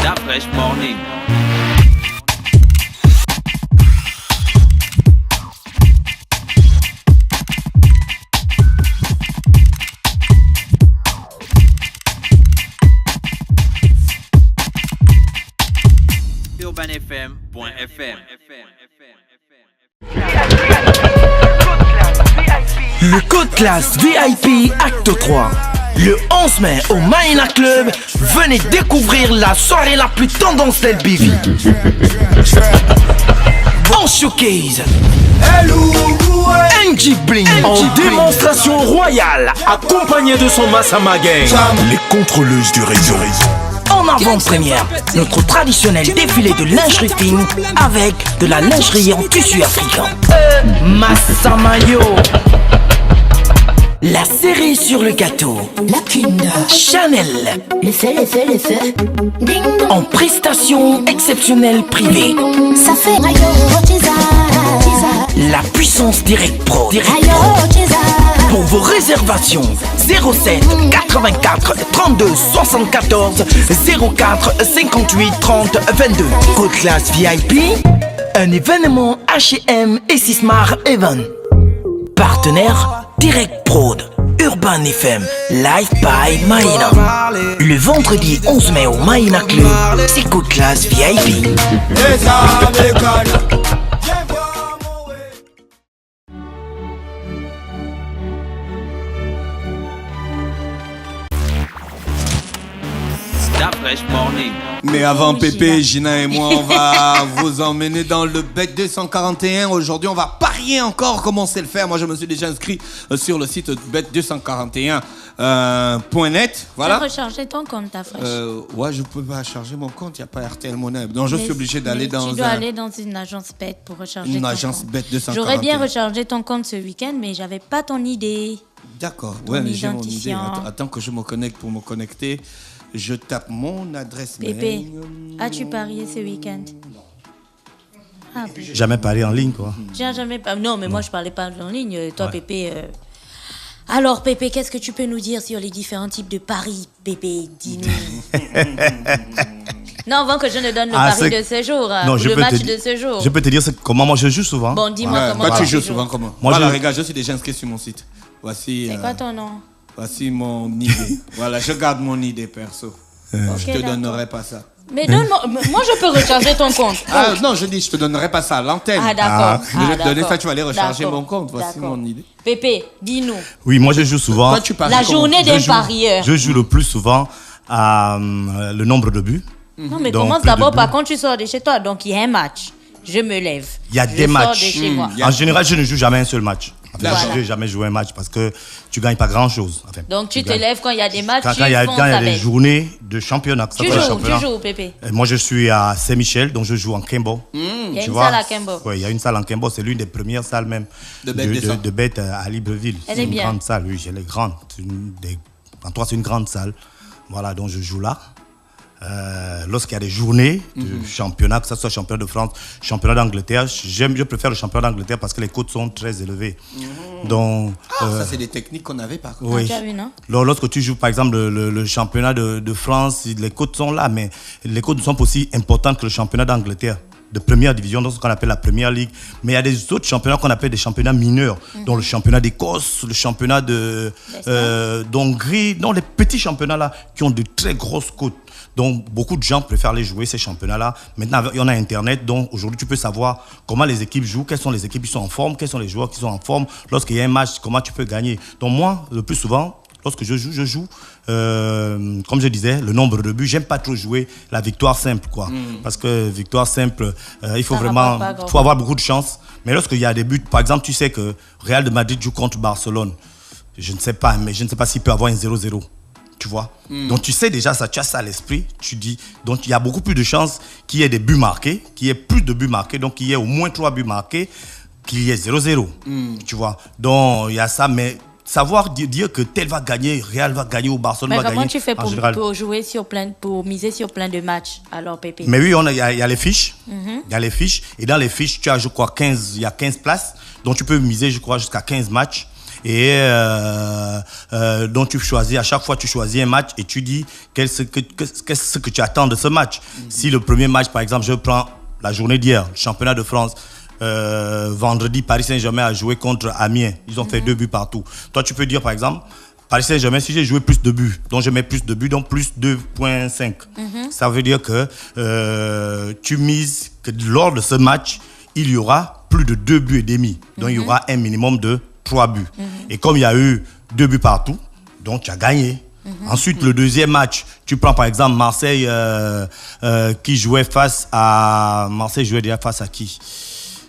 That fresh morning. UrbanFM.fm. Le Code Classe VIP Acte 3. Le 11 mai au Maïna Club, venez découvrir la soirée la plus tendance del BV. En showcase, NG Bling en démonstration royale, accompagné de son Massama Gang. Les contrôleuses du réseau. En avant-première, notre traditionnel défilé de lingerie fine avec de la lingerie en tissu africain. Massamayo. La série sur le gâteau. La Kinder. Chanel. Le feu. Ding dong. En prestation exceptionnelle privée. Ça fait Ayo Chiza. La puissance Direct Pro. Ayo Chiza. Pour vos réservations, 07 84 32 74 04 58 30 22. Code Classe VIP, un événement H&M et Sismar Event. Partenaire Direct Prod, Urban FM, Live by Maïna. Le vendredi 11 mai au Maïna Club, c'est Code Classe VIP. That fresh morning. Mais avant Pépé, Gina et moi, on va vous emmener dans le Bet 241. Aujourd'hui, on va parier encore comment on sait le faire. Moi, je me suis déjà inscrit sur le site bet241.net. Voilà. Tu as rechargé ton compte, ta fraîche. Ouais, je peux pas charger mon compte. Il n'y a pas RTL Monnaie. Donc, je suis obligé d'aller dans Tu dois aller dans une agence Bet pour recharger une ton agence compte. Bet 241. J'aurais bien rechargé ton compte ce week-end, mais j'avais pas ton idée. D'accord. Ton Ouais, mais j'ai mon idée. identifiant. Attends que je me connecte pour me connecter. Je tape mon adresse mail. Pépé, as-tu parié ce week-end? Ah, Pépé. Jamais parié en ligne, quoi. J'ai jamais pas. Non, mais moi je parlais pas en ligne. Toi, Pépé. Alors, Pépé, qu'est-ce que tu peux nous dire sur les différents types de paris, Pépé? Dis-nous. Non, avant que je ne donne le pari de ce jour, ou le match de ce jour. Je peux te dire comment moi je joue souvent. Bon, dis-moi comment toi, tu tu joues souvent comment? Moi, voilà, je- regarde, je suis déjà inscrit sur mon site. Voici. C'est quoi ton nom? Voici mon idée. Voilà, je garde mon idée perso. Je te d'accord. donnerai pas ça. Mais donne-moi. Moi, je peux recharger ton compte. Ah non, je dis, je te donnerai pas ça à l'antenne. Ah, d'accord. Je vais te donner d'accord. ça, tu vas aller recharger D'accord. mon compte. Voici D'accord. mon idée. Pépé, dis-nous. Oui, moi je joue souvent. Toi, tu paries La comment? journée d'un parieur. Je joue le plus souvent à le nombre de buts. Non, mais Donc, commence plus de d'abord buts. par quand tu sors de chez toi. Donc, il y a un match. Je me lève. Il y a Je des sors matchs. de chez moi. En général, je ne joue jamais un seul match. Enfin, Voilà. je n'ai jamais joué un match parce que tu gagnes pas grand-chose. Enfin, Donc, tu te gagnes. lèves quand il y a des matchs, Quand tu il y a, fonces quand il y a des avec. journées de championnat. Tu joues, Pépé. Moi, je suis à Saint-Michel, donc je joue en Kimbo. Il y a Tu une vois? salle à Kimbo. Oui, il y a une salle en Kimbo. C'est l'une des premières salles même De bêtes de sang. de bêtes à Libreville. Elle C'est est une bien. grande salle, oui, elle est grande. En toi, c'est une grande salle. Voilà, donc je joue là. Lorsqu'il y a des journées de championnat, que ce soit championnat de France, championnat d'Angleterre, je préfère le championnat d'Angleterre parce que les cotes sont très élevées. Donc, Ça, c'est des techniques qu'on avait par contre. oui. Tu as vu, non? Lorsque tu joues par exemple le championnat de France, les cotes sont là, mais les cotes ne sont pas aussi importantes que le championnat d'Angleterre de première division, dans ce qu'on appelle la première ligue. Mais il y a des autres championnats qu'on appelle des championnats mineurs, dont le championnat d'Écosse, le championnat d'Hongrie, donc les petits championnats là qui ont de très grosses cotes. Donc beaucoup de gens préfèrent les jouer ces championnats-là. Maintenant, il y en a Internet, donc aujourd'hui tu peux savoir comment les équipes jouent, quelles sont les équipes qui sont en forme, quels sont les joueurs qui sont en forme. Lorsqu'il y a un match, comment tu peux gagner. Donc moi, le plus souvent, lorsque je joue, comme je disais, le nombre de buts. J'aime pas trop jouer la victoire simple, quoi. Parce que victoire simple, il faut Ça vraiment, rapporte pas grand-chose. faut avoir beaucoup de chance. Mais lorsqu'il y a des buts, par exemple, tu sais que Real de Madrid joue contre Barcelone. Je ne sais pas, mais je ne sais pas s'il peut avoir un 0-0. Tu vois? Donc tu sais déjà ça, tu as ça à l'esprit. Tu dis, donc il y a beaucoup plus de chances qu'il y ait des buts marqués, qu'il y ait plus de buts marqués, donc qu'il y ait au moins 3 buts marqués, qu'il y ait 0-0. Tu vois? Donc il y a ça, mais savoir dire que tel va gagner, Real va gagner ou Barcelone Mais va comment gagner. tu fais en général. pour jouer pour miser sur plein de matchs, alors, Pépé? Mais oui, il y a les fiches. Il y a les fiches. Et dans les fiches, tu as, je crois, il y a 15 places. Donc tu peux miser, je crois, jusqu'à 15 matchs. et dont tu choisis, à chaque fois tu choisis un match et tu dis qu'est-ce que tu attends de ce match. Si le premier match, par exemple, je prends la journée d'hier, le championnat de France, vendredi, Paris Saint-Germain a joué contre Amiens. Ils ont fait 2 buts partout. Toi, tu peux dire, par exemple, Paris Saint-Germain, si j'ai joué plus de buts, donc je mets plus de buts, donc plus 2.5. Ça veut dire que tu mises que lors de ce match, il y aura plus de 2 buts et demi. Donc, il y aura un minimum de 3 buts. Et comme il y a eu 2 buts partout, donc tu as gagné. Ensuite, le deuxième match, tu prends par exemple Marseille qui jouait face à... Marseille jouait déjà face à qui?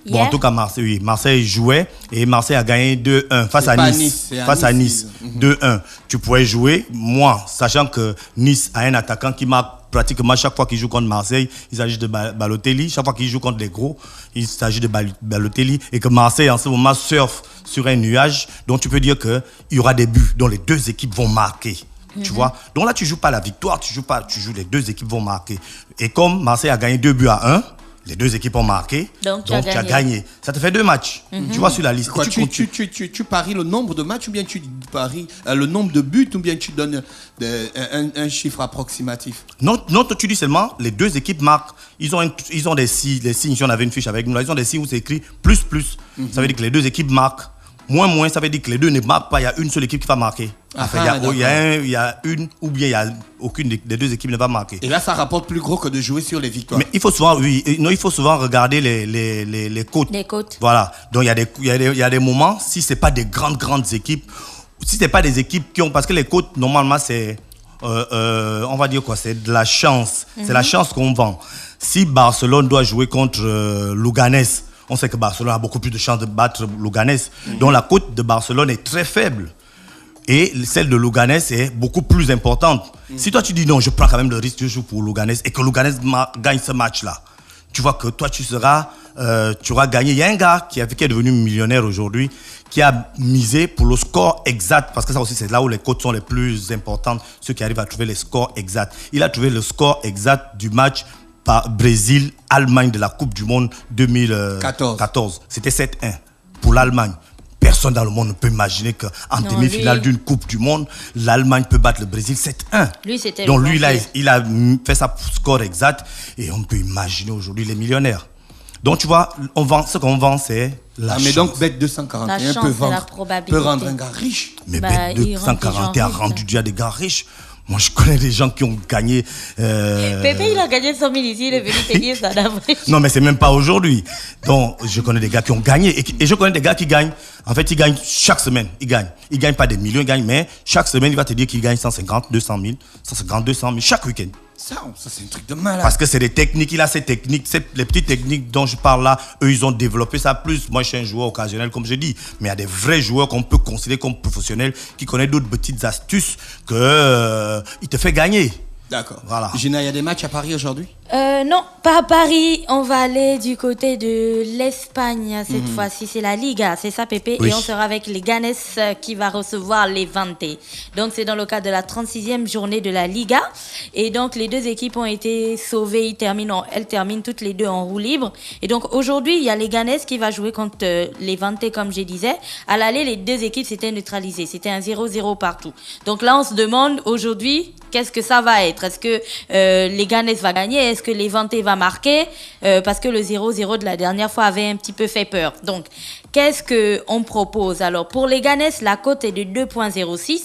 Bon, en tout cas, Marseille, oui. Marseille jouait et Marseille a gagné 2-1 face à Nice. Face à Nice, 2-1. Tu pouvais jouer, moi, sachant que Nice a un attaquant qui marque pratiquement chaque fois qu'il joue contre Marseille, il s'agit de Balotelli. Chaque fois qu'il joue contre les gros, il s'agit de Balotelli. Et que Marseille, en ce moment, surfe sur un nuage. Donc, tu peux dire qu'il y aura des buts dont les deux équipes vont marquer. Tu vois? Donc là, tu joues pas la victoire, tu joues les deux équipes vont marquer. Et comme Marseille a gagné 2 buts à 1, les deux équipes ont marqué, donc tu as gagné. Ça te fait 2 matchs. Tu vois sur la liste. Quoi, tu paries le nombre de matchs ou bien tu paries le nombre de buts ou bien tu donnes un chiffre approximatif? Non, tu dis seulement les deux équipes marquent. Ils ont des signes. Si on avait une fiche avec nous, là, ils ont des signes où c'est écrit plus. Ça veut dire que les deux équipes marquent. Moins, ça veut dire que les deux ne marquent pas. Il y a une seule équipe qui va marquer. Il y a une ou bien il y a aucune des deux équipes ne va marquer. Et là, ça rapporte plus gros que de jouer sur les victoires. Mais il faut souvent regarder les cotes. Les cotes. Voilà. Donc il y a des moments, si c'est pas des grandes équipes, si c'est pas des équipes qui ont, parce que les cotes normalement c'est, on va dire quoi, c'est de la chance. C'est la chance qu'on vend. Si Barcelone doit jouer contre Luganès, on sait que Barcelone a beaucoup plus de chances de battre Luganès. Donc la cote de Barcelone est très faible. Et celle de Luganès est beaucoup plus importante. Si toi tu dis non, je prends quand même le risque de jouer pour Luganès et que Luganès gagne ce match-là, tu vois que toi tu auras gagné. Il y a un gars qui est devenu millionnaire aujourd'hui, qui a misé pour le score exact, parce que ça aussi c'est là où les cotes sont les plus importantes, ceux qui arrivent à trouver les scores exacts. Il a trouvé le score exact du match Brésil-Allemagne de la Coupe du Monde 2014. C'était 7-1 pour l'Allemagne. Personne dans le monde ne peut imaginer qu'en demi-finale d'une Coupe du Monde, l'Allemagne peut battre le Brésil 7-1. Donc lui, là, il a fait sa score exact et on peut imaginer aujourd'hui les millionnaires. Donc tu vois, ce qu'on vend, c'est la chance. Mais donc Bet 241 peut rendre un gars riche. Mais Bet 241 a rendu déjà des gars riches. Moi, je connais des gens qui ont gagné... Pépé, il a gagné 100 000 ici, il est venu te dire ça d'abord. Non, mais c'est même pas aujourd'hui. Donc, je connais des gars qui ont gagné. Et je connais des gars qui gagnent. En fait, ils gagnent chaque semaine. Ils gagnent. Ils gagnent pas des millions, ils gagnent. Mais chaque semaine, il va te dire qu'il gagne 150, 200 000, 150, 200 000 chaque week-end. Ça c'est un truc de malade. Parce que c'est des techniques, il a ces techniques, les petites techniques dont je parle là, eux ils ont développé ça plus. Moi je suis un joueur occasionnel comme je dis, mais il y a des vrais joueurs qu'on peut considérer comme professionnels qui connaissent d'autres petites astuces que il te fait gagner. D'accord. Voilà. Gina, il y a des matchs à Paris aujourd'hui? Non, pas à Paris. On va aller du côté de l'Espagne cette fois-ci. C'est la Liga, c'est ça, Pépé? Oui. Et on sera avec les Ganes qui va recevoir les Levante. Donc, c'est dans le cadre de la 36e journée de la Liga. Et donc, les deux équipes ont été sauvées. Elles terminent toutes les deux en roue libre. Et donc, aujourd'hui, il y a les Ganes qui va jouer contre les Levante, comme je disais. À l'aller, les deux équipes s'étaient neutralisées. C'était un 0-0 partout. Donc là, on se demande aujourd'hui, qu'est-ce que ça va être? Est-ce que les Ganes va gagner? Est-ce que les Levante va marquer? Parce que le 0-0 de la dernière fois avait un petit peu fait peur. Donc, qu'est-ce qu'on propose? Alors, pour les Ganes, la cote est de 2,06.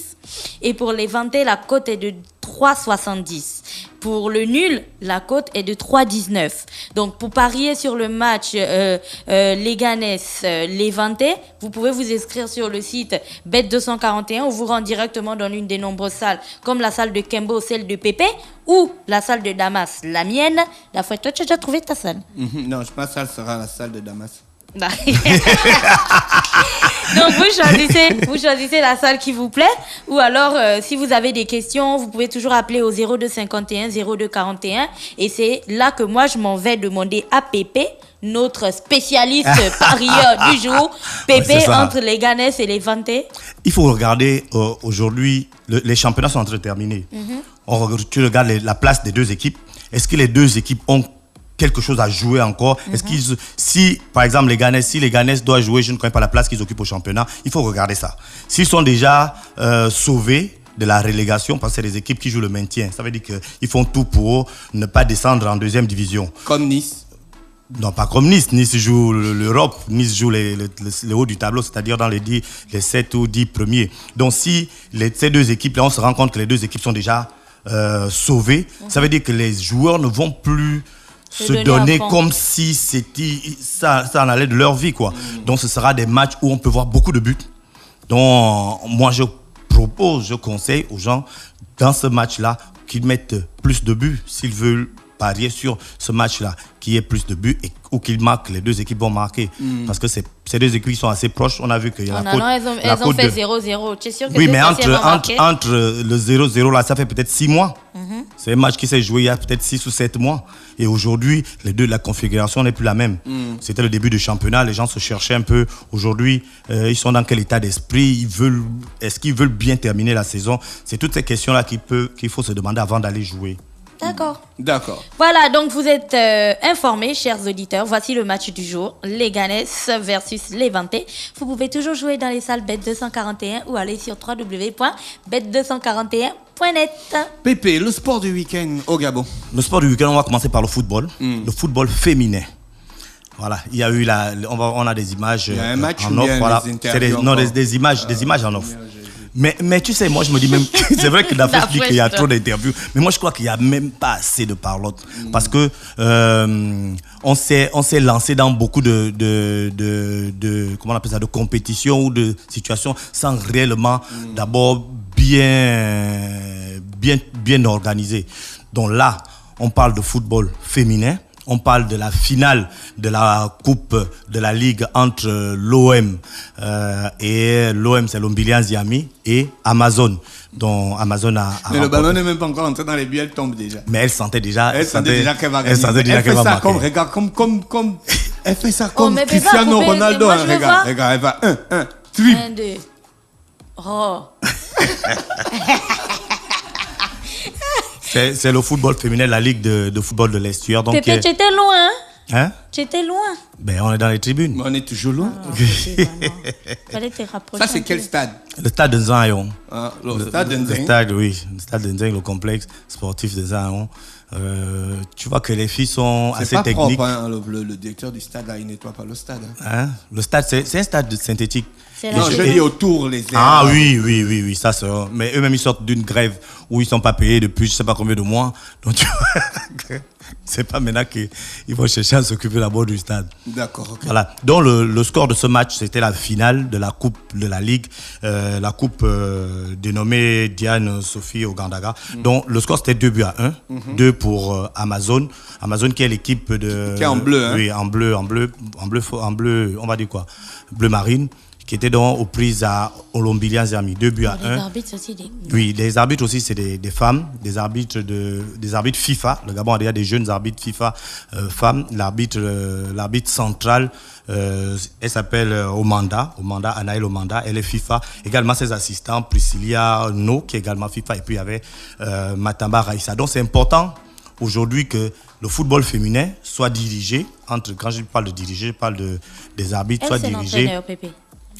Et pour les Levante, la cote est de 3,70. Pour le nul, la cote est de 3,19. Donc, pour parier sur le match Leganés Levante, vous pouvez vous inscrire sur le site Bet241 ou vous rendre directement dans l'une des nombreuses salles, comme la salle de Kembo, celle de Pépé, ou la salle de Damas, la mienne. La fois, toi, tu as déjà trouvé ta salle? Non, ma salle sera la salle de Damas. Bah. Donc vous choisissez la salle qui vous plaît, ou alors si vous avez des questions, vous pouvez toujours appeler au 0251 0241, et c'est là que moi je m'en vais demander à Pépé, notre spécialiste parieur du jour. Pépé, ouais, entre les Ganes et les Levante. Il faut regarder aujourd'hui, les championnats sont en train de terminer. Tu regardes la place des deux équipes. Est-ce que les deux équipes ont quelque chose à jouer encore. Est-ce qu'ils, si par exemple si les Ghanais doivent jouer, je ne connais pas la place qu'ils occupent au championnat, il faut regarder ça. S'ils sont déjà sauvés de la relégation, parce que c'est des équipes qui jouent le maintien, ça veut dire qu'ils font tout pour ne pas descendre en deuxième division. Comme Nice. Non, pas comme Nice. Nice joue l'Europe. Nice joue le haut du tableau, c'est-à-dire dans les 7 ou 10 premiers. Donc si ces deux équipes-là, on se rend compte que les deux équipes sont déjà sauvées, ça veut dire que les joueurs ne vont plus se donner comme si ça en allait de leur vie, quoi. Donc ce sera des matchs où on peut voir beaucoup de buts. Donc moi je conseille aux gens dans ce match-là qu'ils mettent plus de buts s'ils veulent parier sur ce match-là, qu'il y ait plus de buts ou qu'ils marquent, les deux équipes vont marquer. Parce que c'est deux équipes qui sont assez proches. On a vu qu'il y a elles ont fait 0-0. Tu es sûr que oui, mais entre le 0-0 là, ça fait peut-être 6 mois. C'est un match qui s'est joué il y a peut-être 6 ou 7 mois. Et aujourd'hui, la configuration n'est plus la même. C'était le début du championnat, les gens se cherchaient un peu. Aujourd'hui, ils sont dans quel état d'esprit? Est-ce qu'ils veulent bien terminer la saison? C'est toutes ces questions-là qu'il faut se demander avant d'aller jouer. D'accord. Voilà, donc vous êtes informés, chers auditeurs. Voici le match du jour. Les Ghanais versus les Vantés. Vous pouvez toujours jouer dans les salles Bet241 ou aller sur www.bet241.net. Pépé, le sport du week-end au Gabon. Le sport du week-end, on va commencer par le football. Le football féminin. Voilà, il y a eu on a des images il y a un match en off. Voilà. C'est des images en off. Mais tu sais, moi je me dis même, c'est vrai que Dafé dit qu'il y a trop d'interviews, mais moi je crois qu'il n'y a même pas assez de parlotte. Parce que on s'est lancé dans beaucoup de comment on appelle ça, de compétitions ou de situations sans réellement d'abord bien organisé. Donc là, on parle de football féminin. On parle de la finale de la Coupe de la Ligue entre l'OM et l'OM, c'est l'Ombilian Ziami, et Amazon. Donc Amazon a mais le ballon n'est même pas encore entré dans les buts, elle tombe déjà. Mais elle sentait déjà qu'elle va gagner. Elle fait ça comme, regarde, comme elle fait ça comme Cristiano Ronaldo. Regarde, elle va 1, 3. 1, 2. Oh. C'est le football féminin, la Ligue de football de l'Estuaire. Donc, tu étais loin, hein? Tu étais loin. Ben, on est dans les tribunes. Mais on est toujours loin. Fallait te rapprocher. Ça, c'est quel stade? Le stade de Nzayon. Le stade de Nzayon. Le stade de Nzayon, le complexe sportif de Nzayon. Tu vois que les filles sont assez techniques. C'est pas propre, hein, le directeur du stade, là, il nettoie pas le stade. Hein? Le stade, c'est un stade synthétique. Non, je dis autour, les airs. Ah oui, ça c'est... Mais eux-mêmes, ils sortent d'une grève où ils ne sont pas payés depuis je ne sais pas combien de mois. Donc, tu vois, c'est pas maintenant qu'ils vont chercher à s'occuper d'abord du stade. D'accord, ok. Voilà. Donc, le score de ce match, c'était la finale de la Coupe de la Ligue, la Coupe dénommée Diane Sophie Ogandaga. Donc, le score, c'était 2-1. 2 pour Amazon. Amazon qui est l'équipe de... Qui est en bleu, hein? Oui, en bleu, on va dire quoi? Bleu marine. Qui était donc aux prises à Olombilian Zami, 2-1. Les arbitres aussi. Oui, les arbitres aussi, c'est des femmes, des arbitres FIFA. Le Gabon a déjà des jeunes arbitres FIFA femmes. L'arbitre central, elle s'appelle Omanda, Anaël Omanda, elle est FIFA. Également ses assistants, Priscilla No, qui est également FIFA. Et puis il y avait Matamba Raissa. Donc c'est important aujourd'hui que le football féminin soit dirigé, quand je parle de diriger, je parle des arbitres, soit dirigé.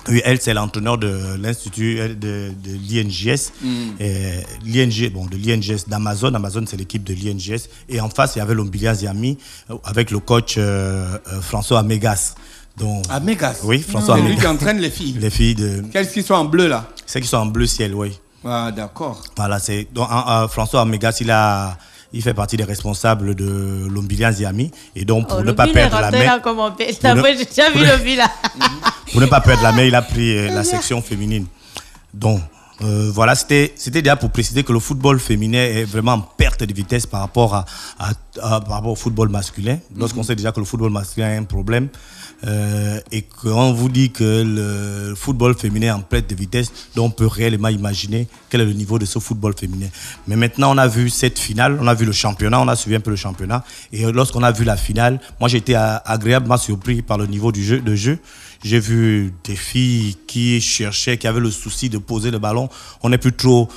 Oui, elle, c'est l'entraîneur de l'Institut de l'INJS. De l'INJS d'Amazon. Amazon, c'est l'équipe de l'INJS. Et en face, il y avait l'Ombilian Ziami avec le coach François Amégas. Donc, Amégas? Oui, François Amégas. C'est lui qui entraîne les filles. Les filles de... Qu'est-ce qui sont en bleu, là? Celles qui sont en bleu ciel, oui. Ah, d'accord. Voilà, c'est... Donc, François Amégas, il fait partie des responsables de l'Ombilian Ziami. Et donc, pour ne pas perdre la main... Pour ne pas perdre la main, il a pris la section féminine. Donc, voilà, c'était déjà pour préciser que le football féminin est vraiment en perte de vitesse par rapport au football masculin. Lorsqu'on sait déjà que le football masculin a un problème et qu'on vous dit que le football féminin est en perte de vitesse, donc on peut réellement imaginer quel est le niveau de ce football féminin. Mais maintenant, on a vu cette finale, on a vu le championnat, on a suivi un peu le championnat. Et lorsqu'on a vu la finale, moi j'ai été agréablement surpris par le niveau de jeu. J'ai vu des filles qui cherchaient, qui avaient le souci de poser le ballon. On n'est plus trop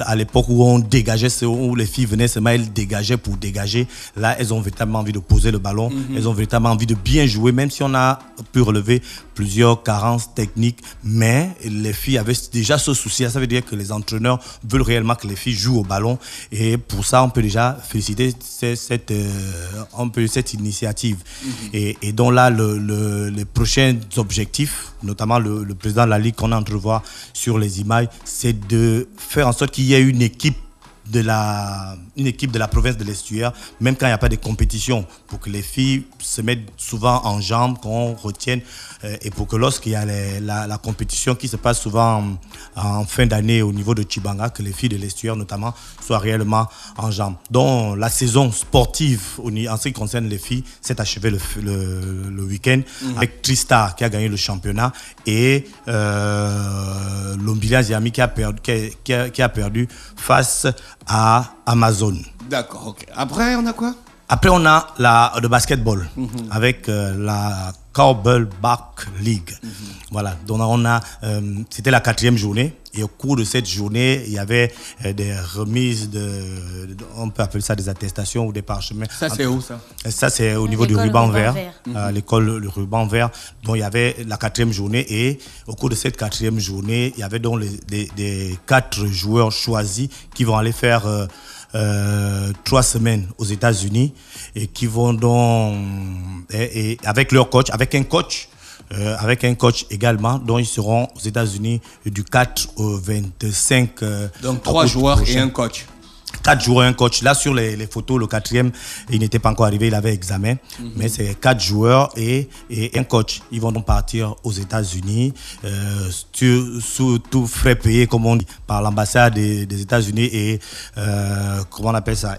à l'époque où on dégageait, où les filles venaient seulement, elles dégageaient pour dégager. Là, elles ont véritablement envie de poser le ballon. Elles ont véritablement envie de bien jouer, même si on a pu relever plusieurs carences techniques. Mais les filles avaient déjà ce souci. Ça veut dire que les entraîneurs veulent réellement que les filles jouent au ballon. Et pour ça, on peut déjà féliciter cette initiative. Et donc là, les prochains objectifs, notamment le président de la Ligue qu'on entrevoit sur les images, c'est de faire en sorte qu'il y ait une équipe de la province de l'Estuaire, même quand il n'y a pas de compétition, pour que les filles se mettent souvent en jambes, qu'on retienne, et pour que lorsqu'il y a la compétition qui se passe souvent en fin d'année au niveau de Tchibanga, que les filles de l'Estuaire notamment soient réellement en jambes. Donc la saison sportive en ce qui concerne les filles s'est achevée le week-end avec Tristar qui a gagné le championnat et l'Ombilian Ziami qui a perdu face à Amazon. D'accord, ok. Après, on a quoi? Après, on a le basketball avec la Cowbell Back League. Voilà, donc c'était la 4e journée. Et au cours de cette journée, il y avait des remises on peut appeler ça des attestations ou des parchemins. Ça, c'est où, ça? Ça, c'est au niveau du ruban vert. L'école, le ruban vert. Donc, il y avait la 4e journée. Et au cours de cette 4e journée, il y avait donc des 4 joueurs choisis qui vont aller faire 3 semaines aux États-Unis et qui vont donc, et avec leur coach, avec un coach également, dont ils seront aux États-Unis du 4 au 25. Donc 3 joueurs prochain. Et un coach. 4 joueurs et un coach. Là, sur les photos, le 4e, il n'était pas encore arrivé, il avait examen. Mais c'est 4 joueurs et un coach. Ils vont donc partir aux États-Unis, sous tout frais payés, comme on dit, par l'ambassade des États-Unis et, comment on appelle ça,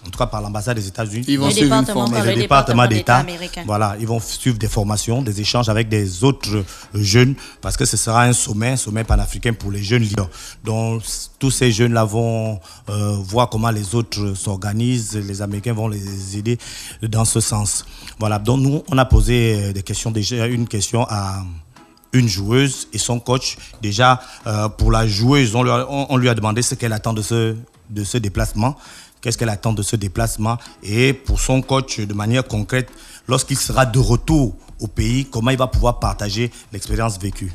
en tout cas par l'ambassade des États-Unis. Ils vont suivre une formation. Le département d'État. Voilà, ils vont suivre des formations, des échanges avec des autres jeunes, parce que ce sera un sommet panafricain pour les jeunes leaders. Donc, tous ces jeunes-là vont voir comment les autres s'organisent. Les Américains vont les aider dans ce sens. Voilà, donc nous, on a posé des questions, déjà une question à une joueuse et son coach. Déjà, pour la joueuse, on lui a demandé ce qu'elle attend de ce déplacement. Qu'est-ce qu'elle attend de ce déplacement? Et pour son coach, de manière concrète, lorsqu'il sera de retour au pays, comment il va pouvoir partager l'expérience vécue?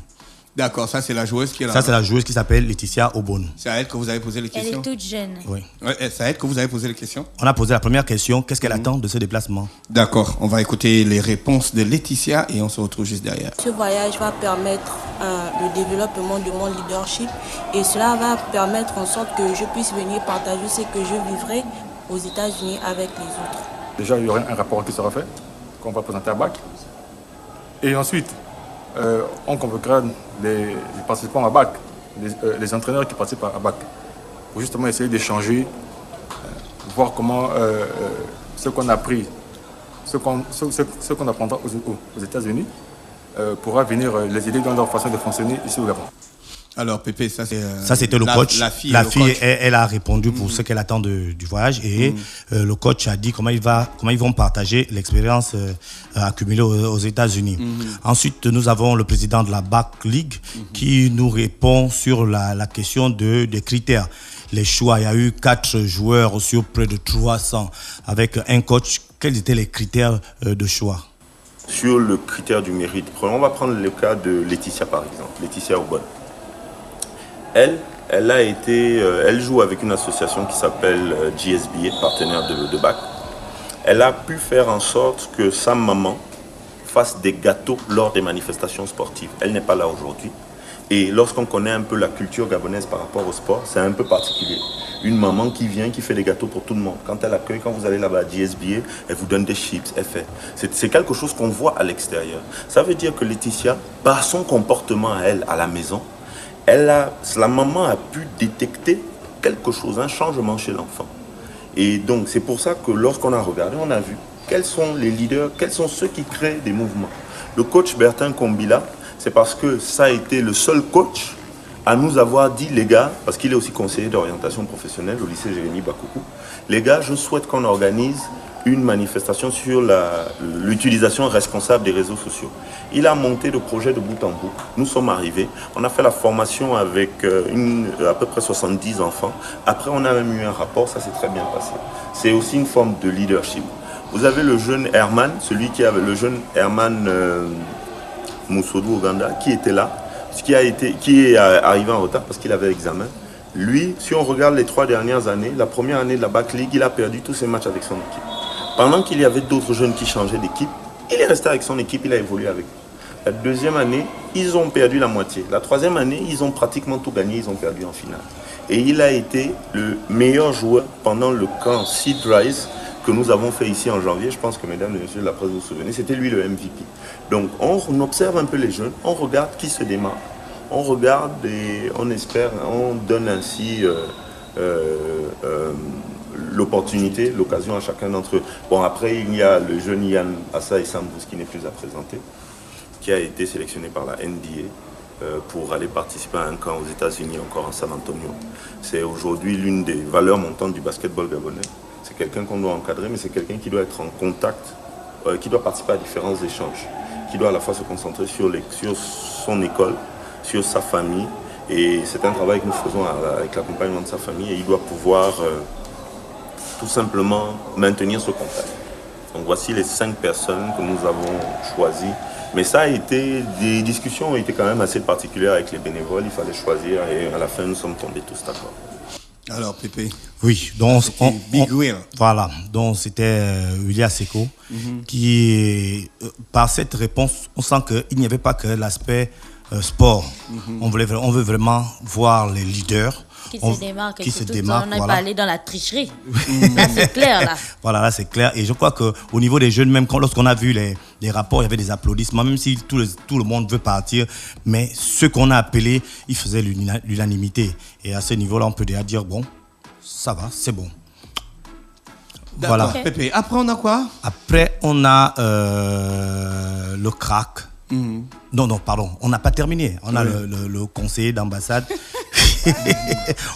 D'accord, ça c'est la joueuse qui est là. Ça c'est la joueuse qui s'appelle Laetitia Obon. C'est à elle que vous avez posé les questions? Elle est toute jeune. Oui. Ouais, c'est à elle que vous avez posé les questions? On a posé la première question, qu'est-ce qu'elle attend de ce déplacement? D'accord, on va écouter les réponses de Laetitia et on se retrouve juste derrière. Ce voyage va permettre le développement de mon leadership et cela va permettre en sorte que je puisse venir partager ce que je vivrai aux États-Unis avec les autres. Déjà, il y aura un rapport qui sera fait, qu'on va présenter à BAC. Et ensuite, on convoquera les participants à BAC, les entraîneurs qui participent à BAC, pour justement essayer d'échanger, voir comment ce qu'on a appris, ce qu'on apprendra aux États-Unis, pourra venir les aider dans leur façon de fonctionner ici au Gabon. Alors Pépé, ça c'était le coach. La fille, elle a répondu pour ce qu'elle attend du voyage et le coach a dit comment ils vont partager l'expérience accumulée aux États-Unis. Ensuite, nous avons le président de la BAC League qui nous répond sur la question des critères. Les choix, il y a eu 4 joueurs sur près de 300 avec un coach. Quels étaient les critères de choix? Sur le critère du mérite, on va prendre le cas de Laetitia par exemple, Laetitia Obon. Elle joue avec une association qui s'appelle GSBA, partenaire de BAC. Elle a pu faire en sorte que sa maman fasse des gâteaux lors des manifestations sportives. Elle n'est pas là aujourd'hui. Et lorsqu'on connaît un peu la culture gabonaise par rapport au sport, c'est un peu particulier. Une maman qui vient, qui fait des gâteaux pour tout le monde. Quand elle accueille, quand vous allez là-bas à GSBA, elle vous donne des chips, elle fait. C'est quelque chose qu'on voit à l'extérieur. Ça veut dire que Laetitia, par son comportement à elle, à la maison, la maman a pu détecter quelque chose, un changement chez l'enfant. Et donc, c'est pour ça que lorsqu'on a regardé, on a vu quels sont les leaders, quels sont ceux qui créent des mouvements. Le coach Bertin Kombila, c'est parce que ça a été le seul coach à nous avoir dit, les gars, parce qu'il est aussi conseiller d'orientation professionnelle au lycée Jérémy Bakoukou, les gars, je souhaite qu'on organise une manifestation sur l'utilisation responsable des réseaux sociaux. Il a monté le projet de bout en bout. Nous sommes arrivés, on a fait la formation avec à peu près 70 enfants. Après, on a même eu un rapport, ça s'est très bien passé. C'est aussi une forme de leadership. Vous avez le jeune Herman, le jeune Herman Moussoudou Ouganda, qui était là, qui est arrivé en retard parce qu'il avait l'examen. Lui, si on regarde les 3 dernières années, la première année de la Bac League, il a perdu tous ses matchs avec son équipe. Pendant qu'il y avait d'autres jeunes qui changeaient d'équipe, il est resté avec son équipe, il a évolué avec eux. La deuxième année, ils ont perdu la moitié. La troisième année, ils ont pratiquement tout gagné, ils ont perdu en finale. Et il a été le meilleur joueur pendant le camp Seed Rise que nous avons fait ici en janvier. Je pense que mesdames et messieurs de la presse vous vous souvenez, c'était lui le MVP. Donc on observe un peu les jeunes, on regarde qui se démarque. On regarde et on espère, on donne ainsi l'opportunité, l'occasion à chacun d'entre eux. Bon, après, il y a le jeune Yann Assa Sambous qui n'est plus à présenter, qui a été sélectionné par la NBA pour aller participer à un camp aux États-Unis, encore en San Antonio. C'est aujourd'hui l'une des valeurs montantes du basketball gabonais. C'est quelqu'un qu'on doit encadrer, mais c'est quelqu'un qui doit être en contact, qui doit participer à différents échanges, qui doit à la fois se concentrer sur son école, sur sa famille, et c'est un travail que nous faisons avec l'accompagnement de sa famille, et il doit pouvoir tout simplement maintenir ce contact. Donc voici les 5 personnes que nous avons choisies, mais ça a été, des discussions ont été quand même assez particulières avec les bénévoles, il fallait choisir, et à la fin nous sommes tombés tous d'accord. Alors Pépé. Oui, donc voilà, donc c'était William Seko qui, par cette réponse, on sent qu'il n'y avait pas que l'aspect sport. On veut vraiment voir les leaders qui se démarquent. Qui se démarquent. On n'est pas allé dans la tricherie. Là, c'est clair. Là. Voilà, là, c'est clair. Et je crois qu'au niveau des jeunes, même lorsqu'on a vu les rapports, il y avait des applaudissements, même si tout le monde veut partir. Mais ceux qu'on a appelés, ils faisaient l'unanimité. Et à ce niveau-là, on peut déjà dire, bon, ça va, c'est bon. D'accord, voilà. Pépé. Après, on a quoi? Après, on a le crack. Non, pardon, on n'a pas terminé. On a le conseiller d'ambassade.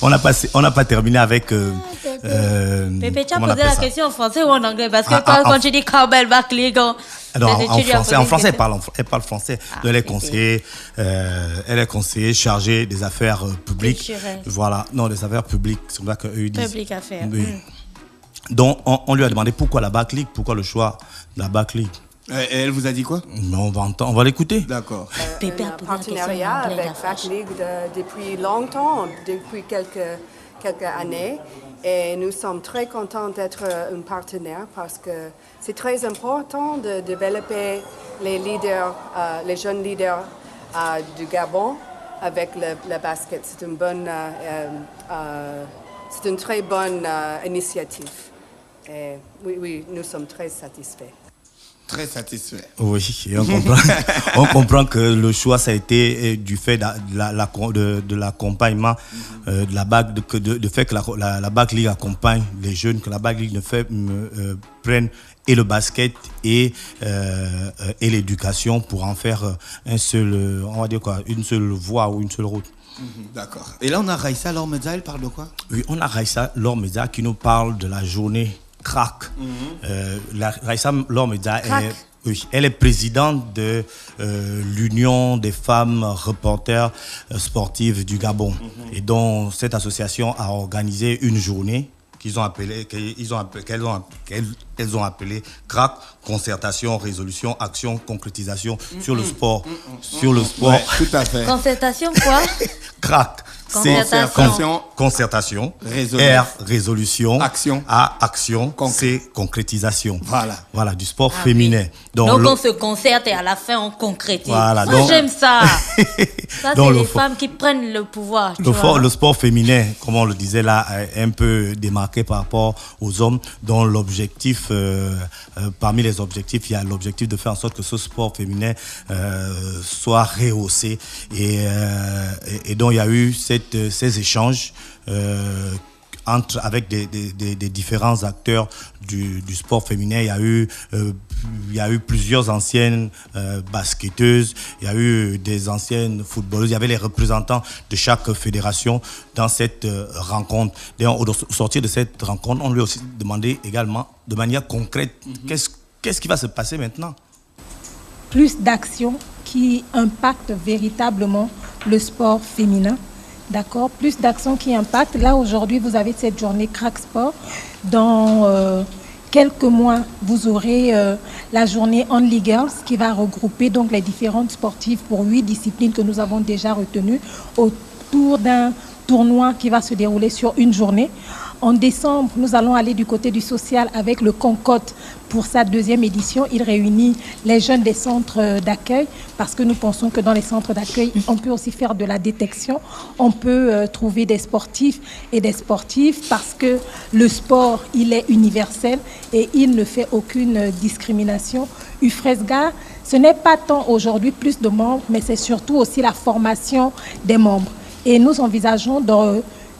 on n'a pas terminé avec. Pépé, tu as posé la question en français ou en anglais? Parce que quand tu dis Cowbell Back-League. En français, elle parle français. Elle est conseillère, elle est conseillère chargée des affaires publiques. Voilà, non, des affaires publiques. C'est ça qu'eux disent. Public affaires. Oui. Donc, on lui a demandé pourquoi la Back-League, pourquoi le choix de la Back-League. Et elle vous a dit quoi? On va l'écouter. D'accord. Pépé un partenariat avec Back League depuis longtemps, depuis quelques années. Et nous sommes très contents d'être un partenaire parce que c'est très important de développer les leaders, les jeunes leaders du Gabon avec le basket. C'est une très bonne initiative. Et oui, nous sommes très satisfaits. Très satisfait. Oui, et on comprend que le choix, ça a été du fait de l'accompagnement de la BAC, de fait que la BAC League accompagne les jeunes, que la BAC League prenne et le basket et l'éducation pour en faire un seul, on va dire quoi, une seule voie ou une seule route. D'accord. Et là, on a Raissa Lormeza, elle parle de quoi? Oui, on a Raissa Lormeza qui nous parle de la journée crack. Raissa Lormeza, elle est présidente de l'Union des femmes reporters sportives du Gabon. Et donc, cette association a organisé une journée qu'elles ont appelé CRAC, concertation, résolution, action, concrétisation sur le sport. Sur le sport. Ouais, tout à fait. Concertation quoi? CRAC. Concertation. Résolution. Action. Action. Concrétisation. Voilà, du sport féminin. Donc on se concerte et à la fin on concrétise. Voilà, moi j'aime ça. Ça c'est les femmes qui prennent le pouvoir. Le sport féminin, comme on le disait là, est un peu démarqué par rapport aux hommes, dont l'objectif, parmi les objectifs, il y a l'objectif de faire en sorte que ce sport féminin soit rehaussé. Et donc il y a eu ces échanges avec des différents acteurs du sport féminin. Il y a eu plusieurs anciennes basketteuses, il y a eu des anciennes footballeuses, il y avait les représentants de chaque fédération dans cette rencontre. D'ailleurs, au sortir de cette rencontre, on lui a aussi demandé également de manière concrète qu'est-ce qui va se passer maintenant. Plus d'actions qui impactent véritablement le sport féminin. D'accord, plus d'actions qui impactent. Là, aujourd'hui, vous avez cette journée Crack Sport. Dans quelques mois, vous aurez la journée Only Girls qui va regrouper donc les différentes sportives pour 8 disciplines que nous avons déjà retenues autour d'un tournoi qui va se dérouler sur une journée. En décembre, nous allons aller du côté du social avec le Concorde pour sa 2e édition. Il réunit les jeunes des centres d'accueil parce que nous pensons que dans les centres d'accueil, on peut aussi faire de la détection. On peut trouver des sportifs et des sportives parce que le sport, il est universel et il ne fait aucune discrimination. UFRESGA, ce n'est pas tant aujourd'hui plus de membres, mais c'est surtout aussi la formation des membres. Et nous envisageons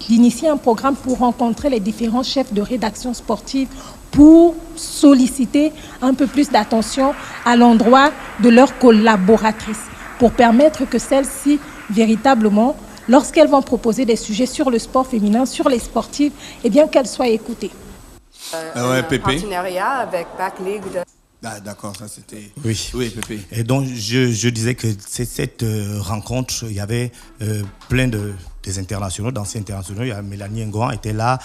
d'initier un programme pour rencontrer les différents chefs de rédaction sportive pour solliciter un peu plus d'attention à l'endroit de leurs collaboratrices, pour permettre que celles-ci, véritablement, lorsqu'elles vont proposer des sujets sur le sport féminin, sur les sportives, eh bien qu'elles soient écoutées. Ouais, Pépé. Partenariat avec Back League de... Ah, d'accord, ça c'était... Oui, Pépé. Et donc, je disais que cette rencontre, il y avait plein des internationaux, d'anciens internationaux. Il y a Mélanie Ngouan était là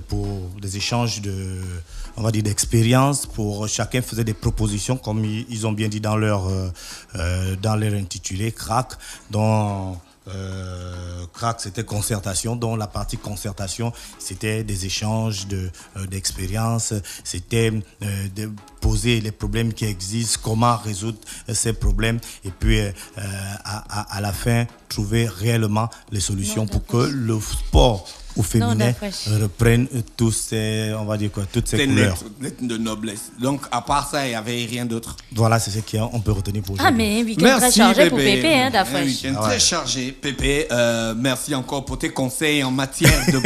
pour des échanges d'expérience. Pour chacun faisait des propositions, comme ils ont bien dit dans leur intitulé, CRAC, dont... CRAC, c'était concertation, dont la partie concertation, c'était des échanges d'expériences, c'était de poser les problèmes qui existent, comment résoudre ces problèmes, et puis à la fin, trouver réellement les solutions pour que le sport au féminin reprenne toutes ces couleurs. Lettres de noblesse. Donc, à part ça, il n'y avait rien d'autre. Voilà, c'est ce qu'on peut retenir pour aujourd'hui. Ah, mais un week-end très chargé pour Pépé, hein, d'Afresh. Un week-end très chargé, Pépé. Merci encore pour tes conseils en matière de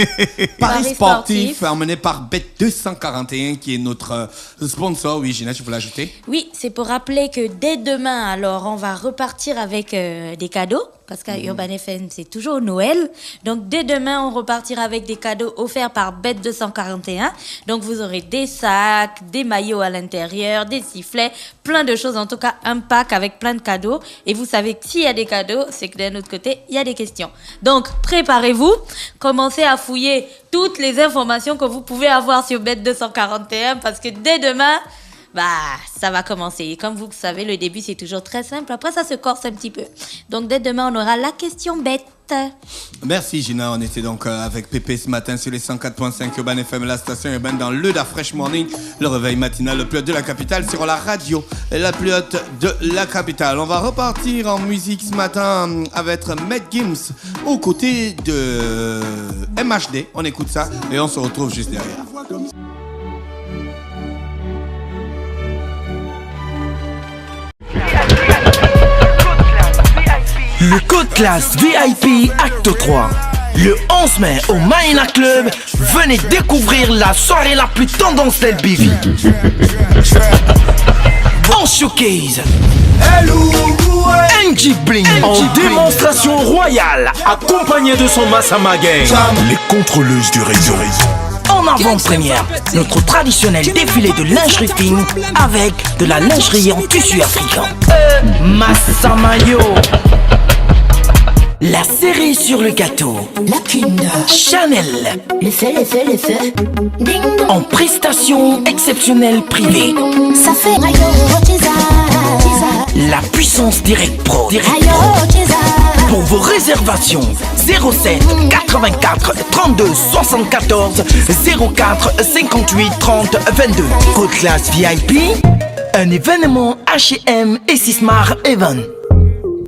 paris sportifs, emmené par Bet241, qui est notre sponsor. Oui, Gina, tu veux l'ajouter? Oui, c'est pour rappeler que dès demain, alors, on va repartir avec des cadeaux. Parce qu'à Urban FM, c'est toujours Noël. Donc, dès demain, on repartira avec des cadeaux offerts par Bet241. Donc, vous aurez des sacs, des maillots à l'intérieur, des sifflets, plein de choses. En tout cas, un pack avec plein de cadeaux. Et vous savez que s'il y a des cadeaux, c'est que d'un autre côté, il y a des questions. Donc, préparez-vous. Commencez à fouiller toutes les informations que vous pouvez avoir sur Bet241. Parce que dès demain... ça va commencer. Comme vous savez, le début, c'est toujours très simple. Après, ça se corse un petit peu. Donc, dès demain, on aura la question bête. Merci, Gina. On était donc avec Pépé ce matin sur les 104.5 Urban FM, la station urbaine dans le Fresh Morning, le réveil matinal le plus haut de la capitale sur la radio, la plus haute de la capitale. On va repartir en musique ce matin avec Matt Gims aux côtés de MHD. On écoute ça et on se retrouve juste derrière. Le Code Classe VIP Acte 3. Le 11 mai au Maïna Club, venez découvrir la soirée la plus tendance del BV. En showcase, NG Bling en démonstration royale, accompagné de son Massama Gang. Les contrôleuses du réseau. En avant-première, notre traditionnel défilé de lingerie fine avec de la lingerie en tissu africain. Massamayo. La série sur le gâteau. La Kunda. Chanel. Le feu. Ding dong. En prestation exceptionnelle privée. Ça fait Ayo Chiza. La puissance Direct Pro. Ayo Chiza. Pour vos réservations, 07 84 32 74 04 58 30 22. Code Classe VIP, un événement H&M et Sismar Event.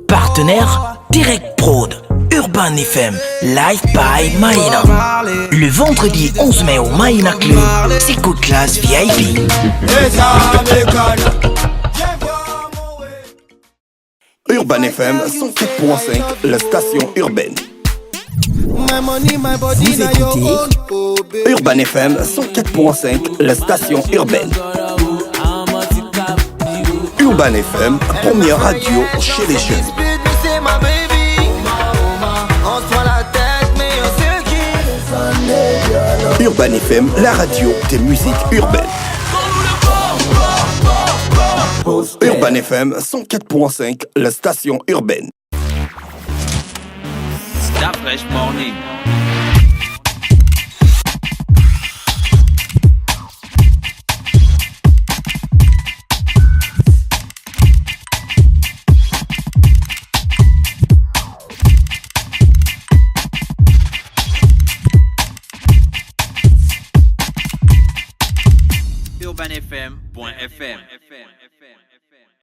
Partenaire Direct Prod, Urban FM, Live by Maïna. Le vendredi 11 mai au Maïna Club, c'est Code Classe VIP. Urban FM 107.5, la station urbaine. Vous écoutez Urban FM 104.5, la station urbaine. Urban FM, première radio chez les jeunes. Urban FM, la radio des musiques urbaines. Urban FM 104.5, la station urbaine. La Fresh Morning. UrbanFM.fm